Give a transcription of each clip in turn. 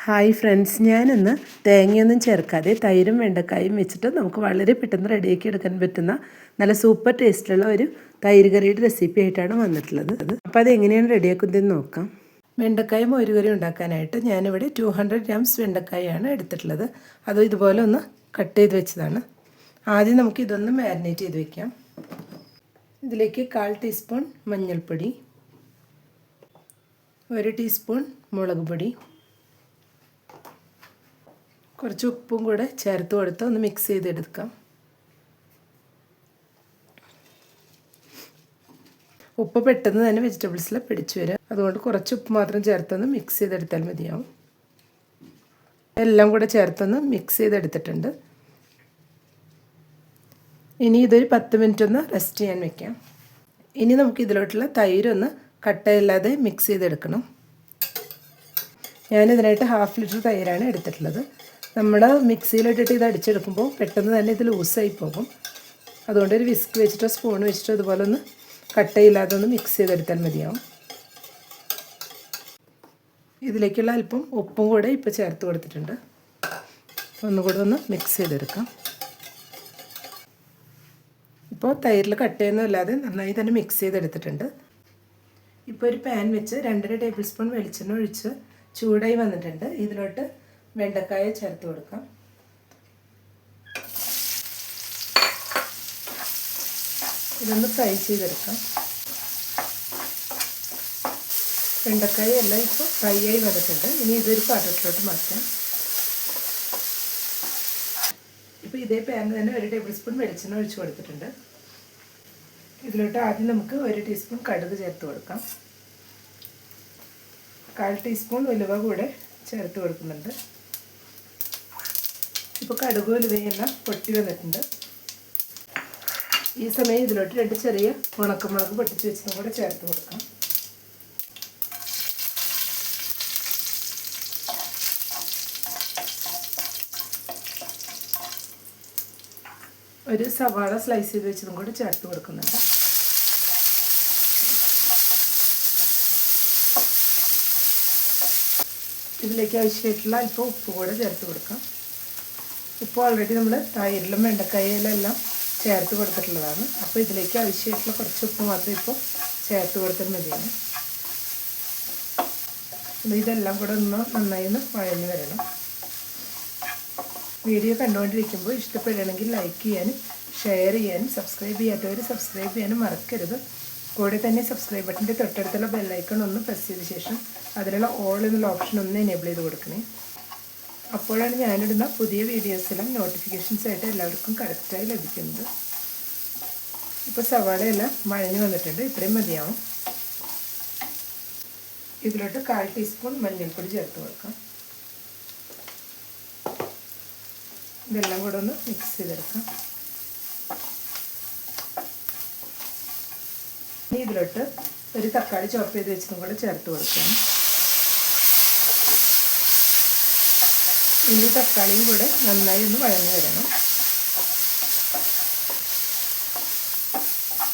Hi friends, ഞാനിന്ന് തേങ്ങയൊന്നും ചേർക്കാതെ തൈരും വെണ്ടക്കായും വെച്ചിട്ട് നമുക്ക് വളരെ പെട്ടെന്ന് റെഡിയാക്കി എടുക്കാൻ പറ്റുന്ന നല്ല സൂപ്പർ ടേസ്റ്റുള്ള ഒരു തൈര് കറിയുടെ റെസിപ്പി ആയിട്ടാണ് വന്നിട്ടുള്ളത്. അപ്പോൾ അതെങ്ങനെയാണ് റെഡിയാക്കുന്നതെന്ന് നോക്കാം. വെണ്ടക്കായും ഒരു കറി ഉണ്ടാക്കാനായിട്ട് ഞാനിവിടെ 200 ഗ്രാംസ് വെണ്ടക്കായാണ് എടുത്തിട്ടുള്ളത്. അത് ഇതുപോലെ ഒന്ന് കട്ട് ചെയ്ത് വെച്ചതാണ്. ആദ്യം നമുക്ക് ഇതൊന്ന് മാരിനേറ്റ് ചെയ്ത് വെക്കാം. ഇതിലേക്ക് 1/4 ടീസ്പൂൺ മഞ്ഞൾപ്പൊടി, 1 ടീസ്പൂൺ മുളക് പൊടി, കുറച്ച് ഉപ്പും കൂടെ ചേർത്ത് കൊടുത്ത് ഒന്ന് മിക്സ് ചെയ്തെടുക്കാം. ഉപ്പ് പെട്ടെന്ന് തന്നെ വെജിറ്റബിൾസിൽ പിടിച്ചു വരും, അതുകൊണ്ട് കുറച്ച് ഉപ്പ് മാത്രം ചേർത്തൊന്ന് മിക്സ് ചെയ്തെടുത്താൽ മതിയാവും. എല്ലാം കൂടെ ചേർത്തൊന്ന് മിക്സ് ചെയ്തെടുത്തിട്ടുണ്ട്. ഇനി ഇതൊരു 10 മിനിറ്റ് ഒന്ന് റെസ്റ്റ് ചെയ്യാൻ വെക്കാം. ഇനി നമുക്ക് ഇതിലോട്ടുള്ള തൈരൊന്ന് കട്ടയില്ലാതെ മിക്സ് ചെയ്തെടുക്കണം. ഞാനിതിനായിട്ട് 1/2 ലിറ്റർ തൈരാണ് എടുത്തിട്ടുള്ളത്. നമ്മൾ മിക്സിയിലിട്ടിട്ട് ഇത് അടിച്ചെടുക്കുമ്പോൾ പെട്ടെന്ന് തന്നെ ഇത് ലൂസായി പോകും. അതുകൊണ്ട് ഒരു വിസ്ക് വെച്ചിട്ടോ സ്പൂൺ വെച്ചിട്ടോ ഇതുപോലെ ഒന്ന് കട്ടയില്ലാതെ ഒന്ന് മിക്സ് ചെയ്തെടുത്താൽ മതിയാവും. ഇതിലേക്കുള്ള അല്പം ഉപ്പും കൂടെ ഇപ്പോൾ ചേർത്ത് കൊടുത്തിട്ടുണ്ട്. ഒന്നുകൂടെ ഒന്ന് മിക്സ് ചെയ്തെടുക്കാം. ഇപ്പോൾ തൈരിൽ കട്ടയൊന്നും ഇല്ലാതെ നന്നായി തന്നെ മിക്സ് ചെയ്തെടുത്തിട്ടുണ്ട്. ഇപ്പോൾ ഒരു പാൻ വെച്ച് 2.5 ടേബിൾ സ്പൂൺ വെളിച്ചെണ്ണ ഒഴിച്ച് ചൂടായി വന്നിട്ടുണ്ട്. ഇതിലോട്ട് വെണ്ടക്കായ ചേർത്ത് കൊടുക്കാം. ഇതൊന്ന് ഫ്രൈ ചെയ്തെടുക്കാം. വെണ്ടക്കായ എല്ലാം ഇപ്പോൾ ഫ്രൈ ആയി വന്നിട്ടുണ്ട്. ഇനി ഇതൊരു പാത്രത്തിലോട്ട് മാറ്റാം. ഇപ്പോൾ ഇതേ പാനിൽ തന്നെ 1 ടേബിൾ സ്പൂൺ വെളിച്ചെണ്ണ ഒഴിച്ച് കൊടുത്തിട്ടുണ്ട്. ഇതിലോട്ട് ആദ്യം നമുക്ക് 1 ടീസ്പൂൺ കടുക് ചേർത്ത് കൊടുക്കാം. 1/4 ടീസ്പൂൺ ഉലുവ കൂടെ ചേർത്ത് കൊടുക്കുന്നുണ്ട്. ഇപ്പോൾ കടുക് ഉലുവയെല്ലാം പൊട്ടി വന്നിട്ടുണ്ട്. ഈ സമയം ഇതിലോട്ട് 2 ചെറിയ ഉണക്കമുളക് പൊട്ടിച്ച് വെച്ചതും കൂടെ ചേർത്ത് കൊടുക്കാം. ഒരു സവാള സ്ലൈസ് ചെയ്ത് വെച്ചതും കൂടെ ചേർത്ത് കൊടുക്കുന്നുണ്ട്. ഇതിലേക്ക് ആവശ്യമായിട്ടുള്ള അല്പം ഉപ്പ് കൂടെ ചേർത്ത് കൊടുക്കാം. ഉപ്പ് ഓൾറെഡി നമ്മൾ തൈരിലും വെണ്ടക്കായയിലെല്ലാം ചേർത്ത് കൊടുത്തിട്ടുള്ളതാണ്. അപ്പോൾ ഇതിലേക്ക് ആവശ്യമായിട്ടുള്ള കുറച്ച് ഉപ്പ് മാത്രം ഇപ്പോൾ ചേർത്ത് കൊടുത്താൽ മതിയാണ്. ഇതെല്ലാം കൂടെ ഒന്ന് നന്നായി ഒന്ന് വഴഞ്ഞു വരണം. വീഡിയോ കണ്ടുകൊണ്ടിരിക്കുമ്പോൾ ഇഷ്ടപ്പെടുകയാണെങ്കിൽ ലൈക്ക് ചെയ്യാനും ഷെയർ ചെയ്യാനും സബ്സ്ക്രൈബ് ചെയ്യാത്തവർ സബ്സ്ക്രൈബ് ചെയ്യാനും മറക്കരുത്. കൂടെ തന്നെ സബ്സ്ക്രൈബ് ബട്ടൻ്റെ തൊട്ടടുത്തുള്ള ബെല്ലൈക്കൺ ഒന്ന് പ്രസ് ചെയ്ത ശേഷം അതിലുള്ള ഓൾ എന്നുള്ള ഓപ്ഷൻ ഒന്ന് എനേബിൾ ചെയ്ത് കൊടുക്കണേ. അപ്പോഴാണ് ഞാനിടുന്ന പുതിയ വീഡിയോസെല്ലാം നോട്ടിഫിക്കേഷൻസ് ആയിട്ട് എല്ലാവർക്കും കറക്റ്റായി ലഭിക്കുന്നത്. ഇപ്പോൾ സവാളയെല്ലാം വഴഞ്ഞു വന്നിട്ടുണ്ട്. ഇത്രയും മതിയാവും. ഇതിലോട്ട് 1/4 ടീസ്പൂൺ മഞ്ഞൾപ്പൊടി ചേർത്ത് കൊടുക്കാം. ഇതെല്ലാം കൂടെ ഒന്ന് മിക്സ് ചെയ്തെടുക്കാം. ഇനി ഇതിലോട്ട് ഒരു തക്കാളി ചോപ്പ് ചെയ്ത് വെച്ചതും കൂടെ ചേർത്ത് കൊടുക്കാം. ഇനി തക്കാളിയും കൂടെ നന്നായി ഒന്ന് വഴഞ്ഞു വരണം.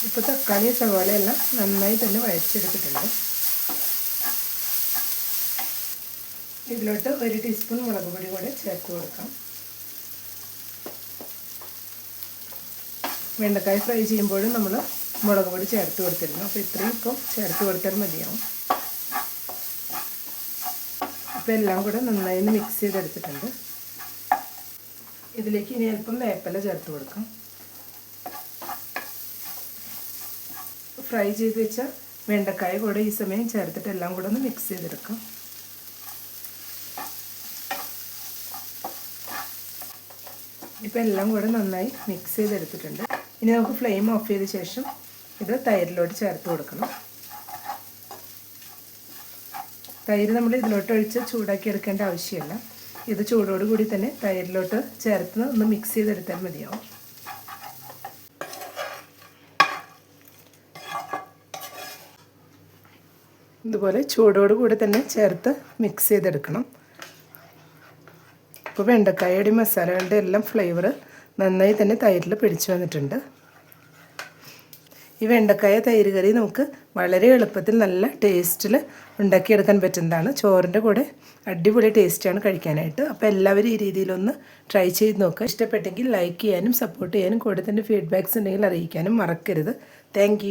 ഇപ്പോൾ തക്കാളി സവാളയെല്ലാം നന്നായി തന്നെ വഴച്ചെടുത്തിട്ടുണ്ട്. ഇതിലോട്ട് 1 ടീസ്പൂൺ മുളക് പൊടി കൂടെ ചേർത്ത് കൊടുക്കാം. വെണ്ടക്കായ ഫ്രൈ ചെയ്യുമ്പോഴും നമ്മൾ മുളക് പൊടി ചേർത്ത് കൊടുത്തിരുന്നു. അപ്പോൾ ഇത്രയും ഇപ്പോൾ ചേർത്ത് കൊടുത്താൽ മതിയാവും. ഇപ്പോൾ എല്ലാം കൂടെ നന്നായി ഒന്ന് മിക്സ് ചെയ്തെടുത്തിട്ടുണ്ട്. ഇതിലേക്ക് ഇനി അല്പം വേപ്പില ചേർത്ത് കൊടുക്കാം. ഫ്രൈ ചെയ്ത് വെച്ച വെണ്ടക്കായ കൂടെ ഈ സമയം ചേർത്തിട്ട് എല്ലാം കൂടെ ഒന്ന് മിക്സ് ചെയ്തെടുക്കാം. ഇപ്പോൾ എല്ലാം കൂടെ നന്നായി മിക്സ് ചെയ്തെടുത്തിട്ടുണ്ട്. ഇനി നമുക്ക് ഫ്ലെയിം ഓഫ് ചെയ്ത ശേഷം ഇത് തൈരിലോട്ട് ചേർത്ത് കൊടുക്കണം. തൈര് നമ്മൾ ഇതിലോട്ട് ഒഴിച്ച് ചൂടാക്കി എടുക്കേണ്ട ആവശ്യമില്ല. ഇത് ചൂടോടുകൂടി തന്നെ തൈരിലോട്ട് ചേർത്ത് ഒന്ന് മിക്സ് ചെയ്തെടുത്താൽ മതിയാവും. ഇതുപോലെ ചൂടോടുകൂടി തന്നെ ചേർത്ത് മിക്സ് ചെയ്തെടുക്കണം. ഇപ്പോൾ വെണ്ടക്കായയുടെ മസാലകളുടെ എല്ലാം ഫ്ലേവർ നന്നായി തന്നെ തൈരിൽ പിടിച്ചു വന്നിട്ടുണ്ട്. ഈ വെണ്ടക്കായ തൈര് കറി നമുക്ക് വളരെ എളുപ്പത്തിൽ നല്ല ടേസ്റ്റിൽ ഉണ്ടാക്കിയെടുക്കാൻ പറ്റുന്നതാണ്. ചോറിൻ്റെ കൂടെ അടിപൊളി ടേസ്റ്റാണ് കഴിക്കാനായിട്ട്. അപ്പോൾ എല്ലാവരും ഈ രീതിയിലൊന്ന് ട്രൈ ചെയ്ത് നോക്കുക. ഇഷ്ടപ്പെട്ടെങ്കിൽ ലൈക്ക് ചെയ്യാനും സപ്പോർട്ട് ചെയ്യാനും കൂടെ തന്നെ ഫീഡ്ബാക്ക്സ് ഉണ്ടെങ്കിൽ അറിയിക്കാനും മറക്കരുത്. താങ്ക്